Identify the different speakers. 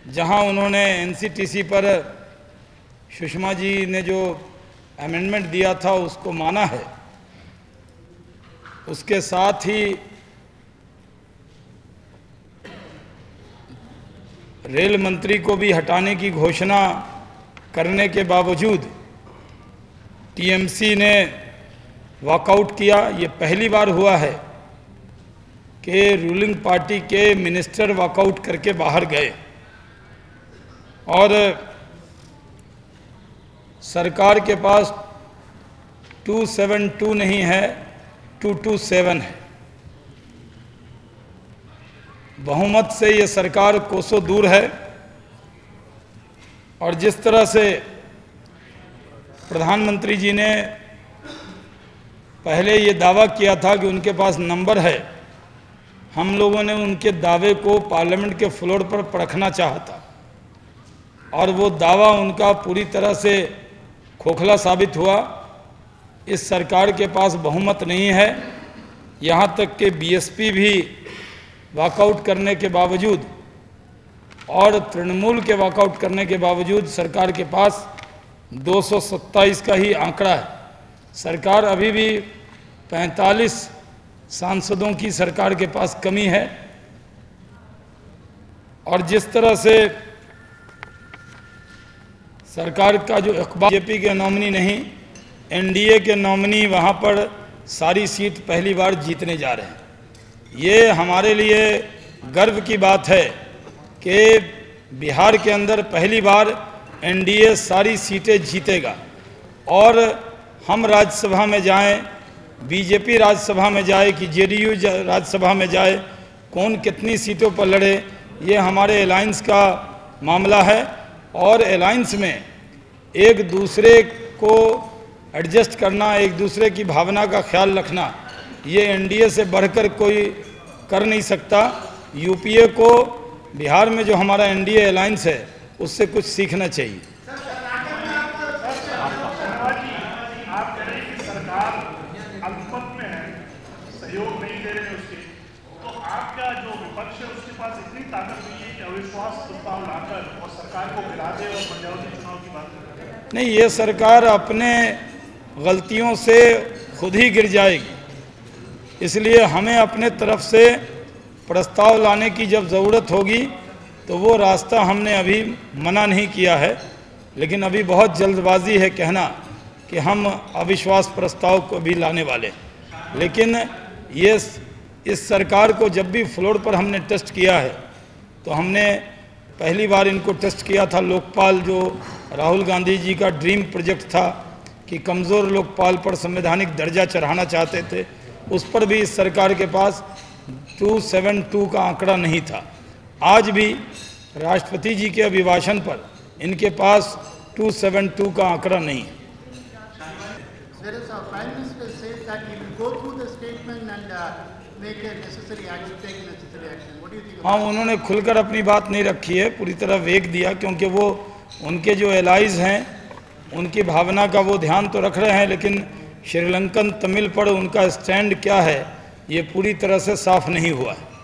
Speaker 1: जहां उन्होंने एनसीटीसी पर सुषमा जी ने जो अमेंडमेंट दिया था उसको माना है, उसके साथ ही रेल मंत्री को भी हटाने की घोषणा करने के बावजूद टीएमसी ने वॉकआउट किया। ये पहली बार हुआ है कि रूलिंग पार्टी के मिनिस्टर वॉकआउट करके बाहर गए और सरकार के पास 272 नहीं है, 227 है। बहुमत से ये सरकार कोसों दूर है और जिस तरह से प्रधानमंत्री जी ने पहले ये दावा किया था कि उनके पास नंबर है, हम लोगों ने उनके दावे को पार्लियामेंट के फ्लोर पर परखना चाहा था और वो दावा उनका पूरी तरह से खोखला साबित हुआ। इस सरकार के पास बहुमत नहीं है, यहाँ तक कि बीएसपी भी वॉकआउट करने के बावजूद और तृणमूल के वॉकआउट करने के बावजूद सरकार के पास 227 का ही आंकड़ा है। सरकार अभी भी 45 सांसदों की सरकार के पास कमी है और जिस तरह से सरकार का जो अखबार बीजेपी के नॉमिनी नहीं, एनडीए के नॉमिनी वहाँ पर सारी सीट पहली बार जीतने जा रहे हैं। ये हमारे लिए गर्व की बात है कि बिहार के अंदर पहली बार एनडीए सारी सीटें जीतेगा और हम राज्यसभा में जाएं, बीजेपी राज्यसभा में जाए कि जेडीयू राज्यसभा में जाए, कौन कितनी सीटों पर लड़े, ये हमारे अलायंस का मामला है और अलायंस में एक दूसरे को एडजस्ट करना, एक दूसरे की भावना का ख्याल रखना, ये एनडीए से बढ़कर कोई कर नहीं सकता। यूपीए को बिहार में जो हमारा एनडीए अलायंस है उससे कुछ सीखना चाहिए।
Speaker 2: सहयोग नहीं दे रहे उसके, तो आपका जो विपक्ष है उसके पास इतनी ताकत नहीं है कि अविश्वास प्रस्ताव लाकर और सरकार को गिरा दे और पंजाबी चुनाव की बात करें?
Speaker 1: नहीं, ये सरकार अपने गलतियों से खुद ही गिर जाएगी, इसलिए हमें अपने तरफ से प्रस्ताव लाने की जब ज़रूरत होगी तो वो रास्ता हमने अभी मना नहीं किया है, लेकिन अभी बहुत जल्दबाजी है कहना कि हम अविश्वास प्रस्ताव को भी लाने वाले। लेकिन ये इस सरकार को जब भी फ्लोर पर हमने टेस्ट किया है तो हमने पहली बार इनको टेस्ट किया था लोकपाल, जो राहुल गांधी जी का ड्रीम प्रोजेक्ट था कि कमज़ोर लोकपाल पर संवैधानिक दर्जा चढ़ाना चाहते थे, उस पर भी इस सरकार के पास 272 का आंकड़ा नहीं था। आज भी राष्ट्रपति जी के अभिभाषण पर इनके पास 272 का आंकड़ा नहीं है। हाँ, उन्होंने खुलकर अपनी बात नहीं रखी है, पूरी तरह वेग दिया, क्योंकि वो उनके जो एलाइज हैं उनकी भावना का वो ध्यान तो रख रहे हैं, लेकिन श्रीलंकन तमिल पर उनका स्टैंड क्या है ये पूरी तरह से साफ नहीं हुआ है।